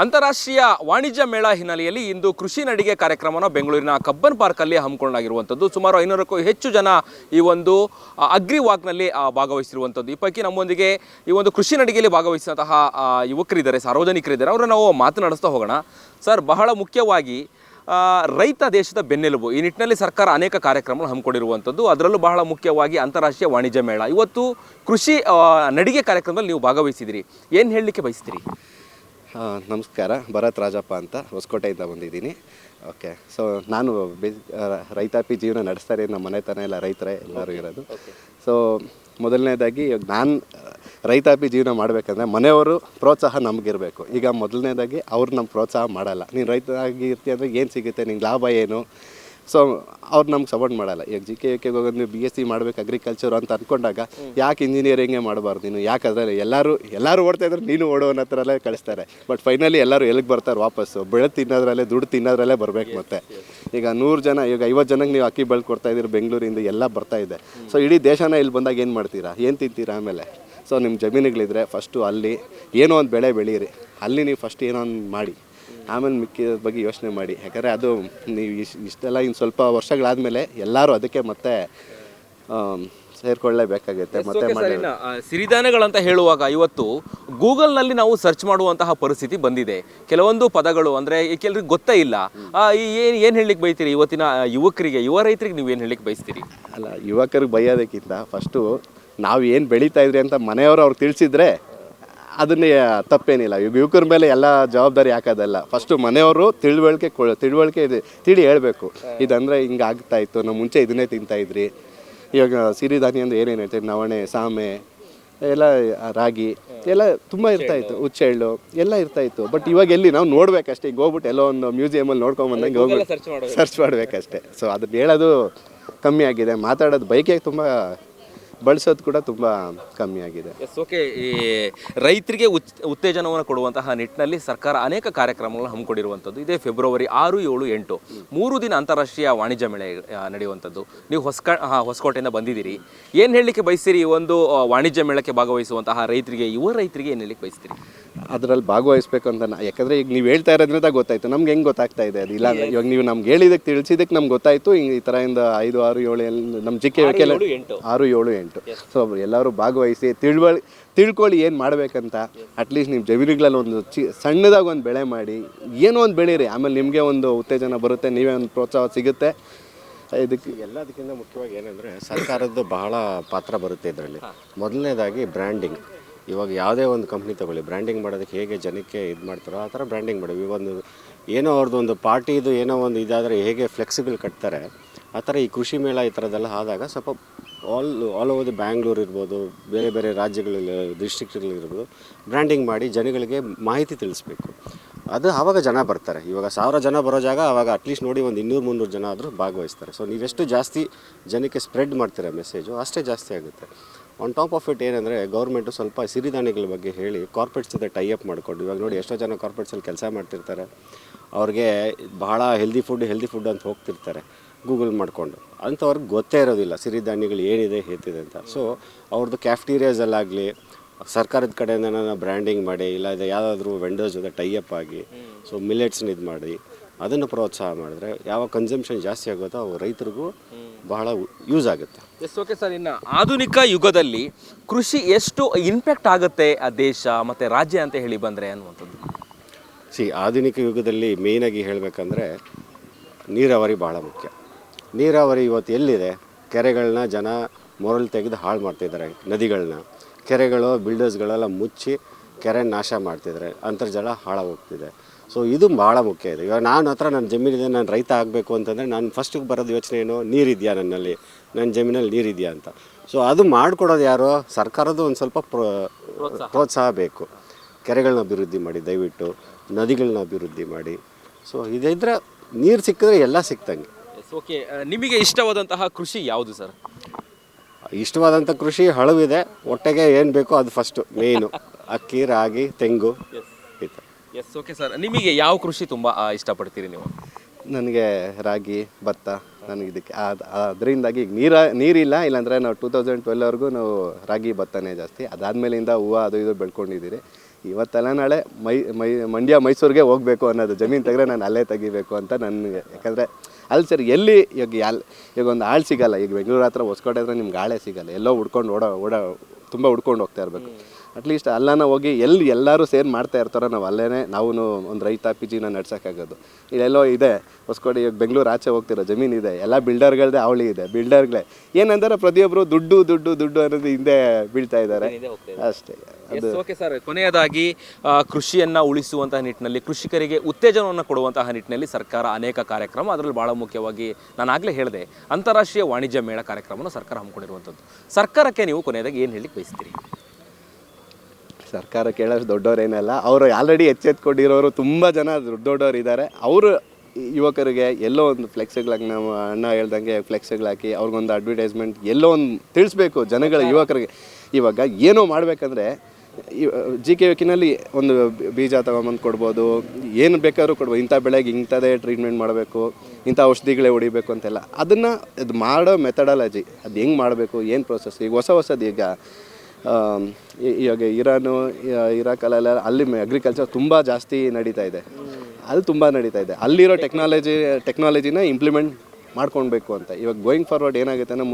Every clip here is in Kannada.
ಅಂತಾರಾಷ್ಟ್ರೀಯ ವಾಣಿಜ್ಯ ಮೇಳ ಹಿನ್ನೆಲೆಯಲ್ಲಿ ಇಂದು ಕೃಷಿ ನಡಿಗೆ ಕಾರ್ಯಕ್ರಮವನ್ನು ಬೆಂಗಳೂರಿನ ಕಬ್ಬನ್ ಪಾರ್ಕಲ್ಲಿ ಹಮ್ಮಿಕೊಳ್ಳಲಾಗಿರುವಂಥದ್ದು. ಸುಮಾರು 500ಕ್ಕೂ ಹೆಚ್ಚು ಜನ ಈ ಒಂದು ಅಗ್ರಿ ವಾಕ್ನಲ್ಲಿ ಭಾಗವಹಿಸಿರುವಂಥದ್ದು. ಈ ಪೈಕಿ ನಮ್ಮೊಂದಿಗೆ ಈ ಒಂದು ಕೃಷಿ ನಡಿಗೆಯಲ್ಲಿ ಭಾಗವಹಿಸಿದಂತಹ ಯುವಕರಿದ್ದಾರೆ, ಸಾರ್ವಜನಿಕರಿದ್ದಾರೆ. ಅವರನ್ನು ನಾವು ಮಾತನಾಡಿಸ್ತಾ ಹೋಗೋಣ. ಸರ್, ಬಹಳ ಮುಖ್ಯವಾಗಿ ರೈತ ದೇಶದ ಬೆನ್ನೆಲುಬು. ಈ ನಿಟ್ಟಿನಲ್ಲಿ ಸರ್ಕಾರ ಅನೇಕ ಕಾರ್ಯಕ್ರಮಗಳು ಹಮ್ಮಿಕೊಂಡಿರುವಂಥದ್ದು. ಅದರಲ್ಲೂ ಬಹಳ ಮುಖ್ಯವಾಗಿ ಅಂತಾರಾಷ್ಟ್ರೀಯ ವಾಣಿಜ್ಯ ಮೇಳ. ಇವತ್ತು ಕೃಷಿ ನಡಿಗೆ ಕಾರ್ಯಕ್ರಮದಲ್ಲಿ ನೀವು ಭಾಗವಹಿಸಿದಿರಿ. ಏನು ಹೇಳಲಿಕ್ಕೆ ಬಯಸ್ತೀರಿ? ನಮಸ್ಕಾರ, ಭರತ್ ರಾಜಪ್ಪ ಅಂತ ಹೊಸಕೋಟೆಯಿಂದ ಬಂದಿದ್ದೀನಿ. ಓಕೆ, ಸೊ ನಾನು ರೈತಾಪಿ ಜೀವನ ನಡೆಸ್ತಾರೆ. ನಮ್ಮ ಮನೆತನ ಎಲ್ಲ ರೈತರೇ ಎಲ್ಲರೂ ಇರೋದು. ಸೊ ಮೊದಲನೇದಾಗಿ ನಾನು ರೈತಾಪಿ ಜೀವನ ಮಾಡಬೇಕಂದ್ರೆ ಮನೆಯವರು ಪ್ರೋತ್ಸಾಹ ನಮಗಿರಬೇಕು. ಈಗ ಮೊದಲನೇದಾಗಿ ಅವ್ರು ನಮ್ಮ ಪ್ರೋತ್ಸಾಹ ಮಾಡಲ್ಲ. ನೀನು ರೈತರಾಗಿ ಇರ್ತೀಯ ಅಂದರೆ ಏನು ಸಿಗುತ್ತೆ, ನಿಂಗೆ ಲಾಭ ಏನು? ಸೊ ಅವ್ರು ನಮ್ಗೆ ಸಪೋರ್ಟ್ ಮಾಡಲ್ಲ. ಈಗ ಕೆ ಹೋಗೋದು ನೀವು BSc ಮಾಡಬೇಕು ಅಗ್ರಿಕಲ್ಚರ್ ಅಂತ ಅಂದ್ಕೊಂಡಾಗ ಯಾಕೆ ಇಂಜಿನಿಯರಿಂಗೇ ಮಾಡಬಾರ್ದು ನೀನು, ಯಾಕೆ ಅದರಲ್ಲಿ ಎಲ್ಲರೂ ಓಡ್ತಾ ಇದ್ರೆ ನೀನು ಓಡೋ ಅನ್ನೋ ಥರಲ್ಲೇ ಕಳಿಸ್ತಾರೆ. ಬಟ್ ಫೈನಲಿ ಎಲ್ಲರೂ ಎಲ್ಲಿಗೆ ಬರ್ತಾರೆ? ವಾಪಸ್ಸು ಬೆಳೆ ತಿನ್ನೋದ್ರಲ್ಲೇ, ದುಡ್ಡು ತಿನ್ನೋದ್ರಲ್ಲೇ ಬರಬೇಕು. ಮತ್ತೆ ಈಗ 100 ಜನ, ಈಗ 50 ಜನಕ್ಕೆ ನೀವು ಅಕ್ಕಿ ಬೆಳೆ ಕೊಡ್ತಾ ಇದ್ದೀರಿ, ಬೆಂಗಳೂರಿಂದ ಎಲ್ಲ ಬರ್ತಾ ಇದೆ. ಸೊ ಇಡೀ ದೇಶನ ಇಲ್ಲಿ ಬಂದಾಗ ಏನು ಮಾಡ್ತೀರಾ, ಏನು ತಿಂತೀರಾ? ಆಮೇಲೆ ಸೊ ನಿಮ್ಮ ಜಮೀನುಗಳಿದ್ರೆ ಫಸ್ಟು ಅಲ್ಲಿ ಏನೋ ಒಂದು ಬೆಳೆ ಬೆಳೀರಿ, ಅಲ್ಲಿ ನೀವು ಫಸ್ಟ್ ಏನೋ ಒಂದು ಮಾಡಿ, ಆಮೇಲೆ ಮಿಕ್ಕಿದ ಬಗ್ಗೆ ಯೋಚನೆ ಮಾಡಿ. ಯಾಕಂದರೆ ಅದು ನೀವು ಇಷ್ಟೆಲ್ಲ ಇನ್ನು ಸ್ವಲ್ಪ ವರ್ಷಗಳಾದಮೇಲೆ ಎಲ್ಲರೂ ಅದಕ್ಕೆ ಮತ್ತೆ ಸೇರ್ಕೊಳ್ಳೇಬೇಕಾಗುತ್ತೆ. ಮತ್ತೆ ಸಿರಿಧಾನ್ಯಗಳಂತ ಹೇಳುವಾಗ ಇವತ್ತು ಗೂಗಲ್ನಲ್ಲಿ ನಾವು ಸರ್ಚ್ ಮಾಡುವಂತಹ ಪರಿಸ್ಥಿತಿ ಬಂದಿದೆ. ಕೆಲವೊಂದು ಪದಗಳು ಅಂದರೆ ಕೆಲವ್ರಿಗೆ ಗೊತ್ತೇ ಇಲ್ಲ. ಏನು ಹೇಳಲಿಕ್ಕೆ ಬಯಸ್ತೀರಿ ಇವತ್ತಿನ ಯುವಕರಿಗೆ, ಯುವ ರೈತರಿಗೆ ನೀವು ಏನು ಹೇಳಲಿಕ್ಕೆ ಬಯಸ್ತೀರಿ? ಅಲ್ಲ, ಯುವಕರಿಗೆ ಬೈಯೋದಕ್ಕಿಂತ ಫಸ್ಟು ನಾವು ಏನು ಬೆಳೀತಾ ಇದ್ರಿ ಅಂತ ಮನೆಯವರು ಅವ್ರು ತಿಳಿಸಿದ್ರೆ ಅದನ್ನೇ ತಪ್ಪೇನಿಲ್ಲ. ಈಗ ಯುವಕರ ಮೇಲೆ ಎಲ್ಲ ಜವಾಬ್ದಾರಿ ಹಾಕೋದಲ್ಲ. ಫಸ್ಟು ಮನೆಯವರು ತಿಳುವಳಿಕೆ ತಿಳಿ ಹೇಳಬೇಕು. ಇದಂದರೆ ಹಿಂಗೆ ಆಗ್ತಾಯಿತ್ತು, ನಾವು ಮುಂಚೆ ಇದನ್ನೇ ತಿಂತಾಯಿದ್ರಿ. ಇವಾಗ ಸಿರಿಧಾನ್ಯ ಅಂದರೆ ಏನೇನು ಹೇಳ್ತೀವಿ, ನವಣೆ, ಸಾಮೆ ಎಲ್ಲ, ರಾಗಿ ಎಲ್ಲ ತುಂಬ ಇರ್ತಾಯಿತ್ತು, ಹುಚ್ಚೆಳ್ಳು ಎಲ್ಲ ಇರ್ತಾಯಿತ್ತು. ಬಟ್ ಇವಾಗ ಎಲ್ಲಿ ನಾವು ನೋಡಬೇಕಷ್ಟೇ. ಈಗ ಹೋಗ್ಬಿಟ್ಟು ಎಲ್ಲೋ ಒಂದು ಮ್ಯೂಸಿಯಮಲ್ಲಿ ನೋಡ್ಕೊಂಬಂದಂಗೆ ಹೋಗ್ಬಿಟ್ಟು ಸರ್ಚ್ ಮಾಡಬೇಕಷ್ಟೇ. ಸೊ ಅದನ್ನ ಹೇಳೋದು ಕಮ್ಮಿ ಆಗಿದೆ, ಮಾತಾಡೋದು ಬೈಕೆ ತುಂಬ ಬಳಸೋದು ಕೂಡ ತುಂಬ ಕಮ್ಮಿ ಆಗಿದೆ. ಓಕೆ, ಈ ರೈತರಿಗೆ ಉತ್ತೇಜನವನ್ನು ಕೊಡುವಂತಹ ನಿಟ್ಟಿನಲ್ಲಿ ಸರ್ಕಾರ ಅನೇಕ ಕಾರ್ಯಕ್ರಮಗಳನ್ನು ಹಮ್ಮಿಕೊಂಡಿರುವಂಥದ್ದು. ಇದೇ ಫೆಬ್ರವರಿ 6, 7, 8 3 ದಿನ ಅಂತಾರಾಷ್ಟ್ರೀಯ ವಾಣಿಜ್ಯ ಮೇಳ ನಡೆಯುವಂಥದ್ದು. ನೀವು ಹೊಸಕೋಟೆಯಿಂದ ಬಂದಿದ್ದೀರಿ. ಏನು ಹೇಳಲಿಕ್ಕೆ ಬಯಸ್ತೀರಿ ಈ ಒಂದು ವಾಣಿಜ್ಯ ಮೇಳಕ್ಕೆ ಭಾಗವಹಿಸುವಂತಹ ರೈತರಿಗೆ, ಯುವ ರೈತರಿಗೆ ಏನು ಹೇಳಲಿಕ್ಕೆ ಬಯಸ್ತೀರಿ? ಅದರಲ್ಲಿ ಭಾಗವಹಿಸ್ಬೇಕು ಅಂತ ಯಾಕಂದರೆ ಈಗ ನೀವು ಹೇಳ್ತಾ ಇರೋದ್ರಿಂದ ಗೊತ್ತಾಯಿತು, ನಮ್ಗೆ ಹೆಂಗೆ ಗೊತ್ತಾಗ್ತಾ ಇದೆ ಅದು. ಇಲ್ಲ ಅಂದರೆ ಇವಾಗ ನೀವು ನಮ್ಗೆ ಹೇಳಿದ್ದಕ್ಕೆ ತಿಳಿಸಿದ್ದಕ್ಕೆ ನಮ್ಗೆ ಗೊತ್ತಾಯಿತು. ಹಿಂಗೆ ಈ ಥರದಿಂದ 5, 6, 7 ನಮ್ಮ ಜಿಕೆ 6, 7, 8. ಸೊ ಎಲ್ಲರೂ ಭಾಗವಹಿಸಿ ತಿಳ್ಕೊಳ್ಳಿ ಏನು ಮಾಡಬೇಕಂತ. ಅಟ್ಲೀಸ್ಟ್ ನಿಮ್ಮ ಜಮೀನುಗಳಲ್ಲಿ ಒಂದು ಸಣ್ಣದಾಗಿ ಒಂದು ಬೆಳೆ ಮಾಡಿ, ಏನೋ ಒಂದು ಬೆಳೀರಿ. ಆಮೇಲೆ ನಿಮಗೆ ಒಂದು ಉತ್ತೇಜನ ಬರುತ್ತೆ, ನೀವೇ ಒಂದು ಪ್ರೋತ್ಸಾಹ ಸಿಗುತ್ತೆ. ಇದಕ್ಕೆ ಎಲ್ಲದಕ್ಕಿಂತ ಮುಖ್ಯವಾಗಿ ಏನಂದರೆ ಸರ್ಕಾರದ್ದು ಬಹಳ ಪಾತ್ರ ಬರುತ್ತೆ ಇದರಲ್ಲಿ. ಮೊದಲನೇದಾಗಿ ಬ್ರ್ಯಾಂಡಿಂಗ್. ಇವಾಗ ಯಾವುದೇ ಒಂದು ಕಂಪ್ನಿ ತೊಗೊಳ್ಳಿ, ಬ್ರ್ಯಾಂಡಿಂಗ್ ಮಾಡೋದಕ್ಕೆ ಹೇಗೆ ಜನಕ್ಕೆ ಇದು ಮಾಡ್ತಾರೋ ಆ ಥರ ಬ್ರ್ಯಾಂಡಿಂಗ್ ಮಾಡಿ. ಒಂದು ಏನೋ ಅವ್ರದ್ದು ಒಂದು ಪಾರ್ಟಿದು ಏನೋ ಒಂದು ಇದಾದರೆ ಹೇಗೆ ಫ್ಲೆಕ್ಸಿಬಲ್ ಕಟ್ತಾರೆ, ಆ ಥರ ಈ ಕೃಷಿ ಮೇಳ ಈ ಥರದ್ದೆಲ್ಲ ಆದಾಗ ಸ್ವಲ್ಪ ಆಲ್ ಓವರ್ ದಿ ಬ್ಯಾಂಗ್ಳೂರು ಇರ್ಬೋದು, ಬೇರೆ ಬೇರೆ ರಾಜ್ಯಗಳಲ್ಲಿ, ಡಿಸ್ಟ್ರಿಕ್ಟ್ಗಳಿರ್ಬೋದು, ಬ್ರ್ಯಾಂಡಿಂಗ್ ಮಾಡಿ ಜನಗಳಿಗೆ ಮಾಹಿತಿ ತಿಳಿಸ್ಬೇಕು. ಅದು ಆವಾಗ ಜನ ಬರ್ತಾರೆ. ಇವಾಗ 1000 ಜನ ಬರೋ ಜಾಗ ಆವಾಗ ಅಟ್ಲೀಸ್ಟ್ ನೋಡಿ ಒಂದು 200-300 ಜನ ಆದರೂ ಭಾಗವಹಿಸ್ತಾರೆ. ಸೊ ನೀವೆಷ್ಟು ಜಾಸ್ತಿ ಜನಕ್ಕೆ ಸ್ಪ್ರೆಡ್ ಮಾಡ್ತೀರ ಮೆಸೇಜು, ಅಷ್ಟೇ ಜಾಸ್ತಿ ಆಗುತ್ತೆ. ಆನ್ ಟಾಪ್ ಆಫ್ ಇಟ್ ಏನಂದರೆ ಗೌರ್ಮೆಂಟು ಸ್ವಲ್ಪ ಸಿರಿಧಾನ್ಯಗಳ ಬಗ್ಗೆ ಹೇಳಿ ಕಾರ್ಪೊರೇಟ್ಸ್ ಜೊತೆ ಟೈಅಪ್ ಮಾಡಿಕೊಂಡು, ಇವಾಗ ನೋಡಿ ಎಷ್ಟೋ ಜನ ಕಾರ್ಪೊರೇಟ್ಸಲ್ಲಿ ಕೆಲಸ ಮಾಡ್ತಿರ್ತಾರೆ, ಅವ್ರಿಗೆ ಬಹಳ ಹೆಲ್ದಿ ಫುಡ್ ಅಂತ ಹೋಗ್ತಿರ್ತಾರೆ ಗೂಗಲ್ ಮಾಡಿಕೊಂಡು. ಅಂಥವ್ರಿಗೆ ಗೊತ್ತೇ ಇರೋದಿಲ್ಲ ಸಿರಿಧಾನ್ಯಗಳು ಏನಿದೆ ಹೇತಿದೆ ಅಂತ. ಸೊ ಅವ್ರದ್ದು ಕ್ಯಾಫ್ಟೀರಿಯಾಸಲ್ಲಾಗಲಿ ಸರ್ಕಾರದ ಕಡೆಯಿಂದ ಬ್ರ್ಯಾಂಡಿಂಗ್ ಮಾಡಿ, ಇಲ್ಲ ಇದು ಯಾವುದಾದ್ರೂ ವೆಂಡರ್ಸ್ ಜೊತೆ ಟೈಅಪ್ ಆಗಿ, ಸೊ ಮಿಲೆಟ್ಸ್ನ ಇದು ಮಾಡಿ ಅದನ್ನು ಪ್ರೋತ್ಸಾಹ ಮಾಡಿದ್ರೆ ಯಾವಾಗ ಕನ್ಸಂಪ್ಷನ್ ಜಾಸ್ತಿ ಆಗುತ್ತೋ ಅವು ರೈತರಿಗೂ ಬಹಳ ಯೂಸ್ ಆಗುತ್ತೆ. ಓಕೆ ಸರ್, ಇನ್ನು ಆಧುನಿಕ ಯುಗದಲ್ಲಿ ಕೃಷಿ ಎಷ್ಟು ಇಂಪ್ಯಾಕ್ಟ್ ಆಗುತ್ತೆ ಆ ದೇಶ ಮತ್ತು ರಾಜ್ಯ ಅಂತ ಹೇಳಿ ಬಂದರೆ ಅನ್ನುವಂಥದ್ದು? ಆಧುನಿಕ ಯುಗದಲ್ಲಿ ಮೇಯ್ನಾಗಿ ಹೇಳಬೇಕಂದ್ರೆ ನೀರಾವರಿ ಭಾಳ ಮುಖ್ಯ. ನೀರಾವರಿ ಇವತ್ತು ಎಲ್ಲಿದೆ? ಕೆರೆಗಳನ್ನ ಜನ ಮೊರಲ್ ತೆಗೆದು ಹಾಳು ಮಾಡ್ತಿದ್ದಾರೆ, ನದಿಗಳನ್ನ, ಕೆರೆಗಳು ಬಿಲ್ಡರ್ಸ್ಗಳೆಲ್ಲ ಮುಚ್ಚಿ ಕೆರೆ ನಾಶ ಮಾಡ್ತಿದ್ದಾರೆ, ಅಂತರ್ಜಲ ಹಾಳಾಗೋಗ್ತಿದೆ. ಸೊ ಇದು ಭಾಳ ಮುಖ್ಯ ಇದೆ. ಇವಾಗ ನನ್ನ ಜಮೀನಿದೆ, ನಾನು ರೈತ ಆಗಬೇಕು ಅಂತಂದರೆ ನಾನು ಫಸ್ಟಿಗೆ ಬರೋದು ಯೋಚನೆ ಏನು, ನೀರಿದೆಯಾ ನನ್ನಲ್ಲಿ, ನನ್ನ ಜಮೀನಲ್ಲಿ ನೀರಿದೆಯಾ ಅಂತ. ಸೊ ಅದು ಮಾಡಿಕೊಡೋದು ಯಾರು? ಸರ್ಕಾರದ್ದು ಒಂದು ಸ್ವಲ್ಪ ಪ್ರೋತ್ಸಾಹ ಬೇಕು. ಕೆರೆಗಳನ್ನ ಅಭಿವೃದ್ಧಿ ಮಾಡಿ, ದಯವಿಟ್ಟು ನದಿಗಳನ್ನ ಅಭಿವೃದ್ಧಿ ಮಾಡಿ. ಸೊ ಇದಿದ್ರೆ ನೀರು ಸಿಕ್ಕಿದ್ರೆ ಎಲ್ಲ ಸಿಕ್ತಂಗೆ. ಓಕೆ, ನಿಮಗೆ ಇಷ್ಟವಾದಂತಹ ಕೃಷಿ ಯಾವುದು ಸರ್? ಇಷ್ಟವಾದಂಥ ಕೃಷಿ ಹಳವಿದೆ, ಹೊಟ್ಟೆಗೆ ಏನು ಬೇಕೋ ಅದು ಫಸ್ಟು ಮೇಯ್ನು, ಅಕ್ಕಿ, ರಾಗಿ, ತೆಂಗು. ಓಕೆ ಸರ್, ನಿಮಗೆ ಯಾವ ಕೃಷಿ ತುಂಬ ಇಷ್ಟಪಡ್ತೀರಿ ನೀವು? ನನಗೆ ರಾಗಿ, ಭತ್ತ, ನನಗೆ ಇದಕ್ಕೆ ಅದರಿಂದಾಗಿ ಈಗ ನೀರಿಲ್ಲ. ಇಲ್ಲಾಂದರೆ ನಾವು 2012ವರೆಗೂ ನಾವು ರಾಗಿ ಭತ್ತನೇ ಜಾಸ್ತಿ. ಅದಾದಮೇಲಿಂದ ಹೂವು ಅದು ಇದು ಬೆಳ್ಕೊಂಡಿದ್ದೀರಿ. ಇವತ್ತೆಲ್ಲ ನಾಳೆ ಮಂಡ್ಯ ಮೈಸೂರಿಗೆ ಹೋಗಬೇಕು ಅನ್ನೋದು, ಜಮೀನು ತೆಗೆದ್ರೆ ನಾನು ಅಲ್ಲೇ ತೆಗಿಬೇಕು ಅಂತ ನನಗೆ. ಯಾಕಂದರೆ ಅಲ್ಲಿ ಸರ್ ಎಲ್ಲಿ ಈಗ ಒಂದು ಆಳು ಸಿಗಲ್ಲ. ಈಗ ಬೆಂಗಳೂರು ಹತ್ರ ಹೊಸಕೋಟೆ ಹತ್ರ ನಿಮ್ಗೆ ಆಳೇ ಸಿಗಲ್ಲ. ಎಲ್ಲೋ ಹುಡ್ಕೊಂಡು ತುಂಬ ಹುಡ್ಕೊಂಡು ಹೋಗ್ತಾ ಇರಬೇಕು. ಅಟ್ಲೀಸ್ಟ್ ಅಲ್ಲನ ಹೋಗಿ ಎಲ್ಲರೂ ಸೇರಿ ಮಾಡ್ತಾ ಇರ್ತಾರೋ ನಾವು ಅಲ್ಲೇ ನಾವು ಒಂದು ರೈತಾಪಿ ಜೀವನ ನಡ್ಸೋಕ್ಕಾಗೋದು. ಇಲ್ಲೆಲ್ಲೋ ಇದೆ ಹೊಸಕೋಟೆ, ಈಗ ಬೆಂಗಳೂರು ಆಚೆ ಹೋಗ್ತಿರೋ ಜಮೀನಿದೆ, ಎಲ್ಲ ಬಿಲ್ಡರ್ಗಳದೇ ಅವಳಿ ಇದೆ. ಬಿಲ್ಡರ್ಗಳೇ ಏನಂತಾರೆ ಪ್ರತಿಯೊಬ್ಬರು ದುಡ್ಡು ದುಡ್ಡು ದುಡ್ಡು ಅನ್ನೋದು ಹಿಂದೆ ಬೀಳ್ತಾ ಇದ್ದಾರೆ ಅಷ್ಟೇ. ಓಕೆ ಸರ್, ಕೊನೆಯದಾಗಿ ಕೃಷಿಯನ್ನು ಉಳಿಸುವಂತಹ ನಿಟ್ಟಿನಲ್ಲಿ, ಕೃಷಿಕರಿಗೆ ಉತ್ತೇಜನವನ್ನು ಕೊಡುವಂತಹ ನಿಟ್ಟಿನಲ್ಲಿ ಸರ್ಕಾರ ಅನೇಕ ಕಾರ್ಯಕ್ರಮ, ಅದರಲ್ಲಿ ಭಾಳ ಮುಖ್ಯವಾಗಿ ನಾನು ಆಗಲೇ ಹೇಳಿದೆ ಅಂತಾರಾಷ್ಟ್ರೀಯ ವಾಣಿಜ್ಯ ಮೇಳ ಕಾರ್ಯಕ್ರಮವನ್ನು ಸರ್ಕಾರ ಹಮ್ಮಿಕೊಂಡಿರುವಂಥದ್ದು. ಸರ್ಕಾರಕ್ಕೆ ನೀವು ಕೊನೆಯದಾಗಿ ಏನು ಹೇಳಲಿಕ್ಕೆ ಬಯಸ್ತೀರಿ? ಸರ್ಕಾರ ಕೇಳೋಷ್ಟು ದೊಡ್ಡವರೇನಲ್ಲ, ಅವರು ಆಲ್ರೆಡಿ ಎಚ್ಚೆತ್ಕೊಂಡಿರೋರು ತುಂಬ ಜನ ದೊಡ್ಡವರು ಇದ್ದಾರೆ. ಅವರು ಯುವಕರಿಗೆ ಎಲ್ಲೋ ಒಂದು ಫ್ಲೆಕ್ಸ್ಗಳಾಗಿ, ನಾವು ಅಣ್ಣ ಹೇಳ್ದಂಗೆ ಫ್ಲೆಕ್ಸ್ಗಳಾಕಿ ಅವ್ರಿಗೊಂದು ಅಡ್ವರ್ಟೈಸ್ಮೆಂಟ್ ಎಲ್ಲೋ ಒಂದು ತಿಳಿಸ್ಬೇಕು ಜನಗಳ ಯುವಕರಿಗೆ. ಇವಾಗ ಏನೋ ಮಾಡಬೇಕಂದ್ರೆ GKVಕಿನಲ್ಲಿ ಒಂದು ಬೀಜ ತೊಗೊಂಬಂದು ಕೊಡ್ಬೋದು, ಏನು ಬೇಕಾದ್ರೂ ಕೊಡ್ಬೋದು. ಇಂಥ ಬೆಳೆಗೆ ಇಂಥದೇ ಟ್ರೀಟ್ಮೆಂಟ್ ಮಾಡಬೇಕು, ಇಂಥ ಔಷಧಿಗಳೇ ಹೊಡಿಬೇಕು ಅಂತೆಲ್ಲ. ಅದನ್ನು ಇದು ಮಾಡೋ ಮೆಥಡಾಲಜಿ, ಅದು ಹೆಂಗೆ ಮಾಡಬೇಕು, ಏನು ಪ್ರೋಸೆಸ್. ಈಗ ಹೊಸದು ಈಗ ಇವಾಗ ಇರಾಕಲ್ಲೆಲ್ಲ ಅಲ್ಲಿ ಅಗ್ರಿಕಲ್ಚರ್ ತುಂಬ ಜಾಸ್ತಿ ನಡೀತಾ ಇದೆ. ಅಲ್ಲಿ ತುಂಬ ನಡೀತಾ ಇದೆ. ಅಲ್ಲಿರೋ ಟೆಕ್ನಾಲಜಿನ ಇಂಪ್ಲಿಮೆಂಟ್ ಮಾಡ್ಕೊಳ್ಬೇಕು ಅಂತ. ಇವಾಗ ಗೋಯಿಂಗ್ ಫಾರ್ವರ್ಡ್ ಏನಾಗುತ್ತೆ ಅಂದರೆ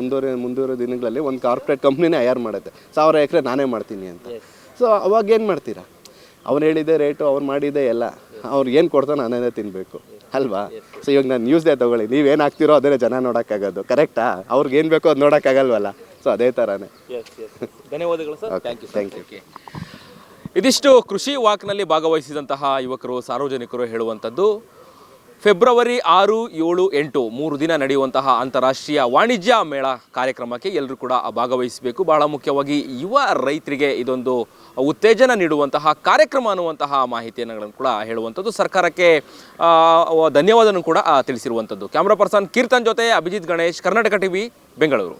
ಮುಂದುವರೋ ದಿನಗಳಲ್ಲಿ ಒಂದು ಕಾರ್ಪೊರೇಟ್ ಕಂಪ್ನಿನೇ ಹೈರ್ ಮಾಡುತ್ತೆ, 1000 ಎಕರೆ ನಾನೇ ಮಾಡ್ತೀನಿ ಅಂತ. ಸೊ ಅವಾಗ ಏನು ಮಾಡ್ತೀರಾ? ಅವ್ನು ಹೇಳಿದ್ದೆ ರೇಟು, ಅವ್ರು ಮಾಡಿದ್ದೆ ಎಲ್ಲ, ಅವ್ರು ಏನು ಕೊಡ್ತಾನೋ ನಾನೇ ತಿನ್ನಬೇಕು ಅಲ್ವಾ? ಸೊ ಇವಾಗ ನಾನು ನ್ಯೂಸ್ದೇ ತೊಗೊಳ್ಳಿ, ನೀವೇನು ಹಾಕ್ತಿರೋ ಅದನ್ನೇ ಜನ ನೋಡೋಕ್ಕಾಗೋದು, ಕರೆಕ್ಟಾ? ಅವ್ರಿಗೆ ಏನು ಬೇಕೋ ಅದು ನೋಡೋಕ್ಕಾಗಲ್ವಲ್ಲ. ಸೊ ಅದೇ ಥರನೇ. ಧನ್ಯವಾದಗಳು ಸರ್. Thank you. ಇದಿಷ್ಟು ಕೃಷಿ ವಾಕ್ನಲ್ಲಿ ಭಾಗವಹಿಸಿದಂತಹ ಯುವಕರು, ಸಾರ್ವಜನಿಕರು ಹೇಳುವಂಥದ್ದು. ಫೆಬ್ರವರಿ 6, 7, 8 3 ದಿನ ನಡೆಯುವಂತಹ ಅಂತಾರಾಷ್ಟ್ರೀಯ ವಾಣಿಜ್ಯ ಮೇಳ ಕಾರ್ಯಕ್ರಮಕ್ಕೆ ಎಲ್ಲರೂ ಕೂಡ ಭಾಗವಹಿಸಬೇಕು. ಬಹಳ ಮುಖ್ಯವಾಗಿ ಯುವ ರೈತರಿಗೆ ಇದೊಂದು ಉತ್ತೇಜನ ನೀಡುವಂತಹ ಕಾರ್ಯಕ್ರಮ ಅನ್ನುವಂತಹ ಮಾಹಿತಿಯನ್ನು ಕೂಡ ಹೇಳುವಂಥದ್ದು. ಸರ್ಕಾರಕ್ಕೆ ಧನ್ಯವಾದವನ್ನು ಕೂಡ ತಿಳಿಸಿರುವಂಥದ್ದು. ಕ್ಯಾಮ್ರಾ ಪರ್ಸನ್ ಕೀರ್ತನ್ ಜೊತೆ ಅಭಿಜಿತ್ ಗಣೇಶ್, ಕರ್ನಾಟಕ ಟಿವಿ, ಬೆಂಗಳೂರು.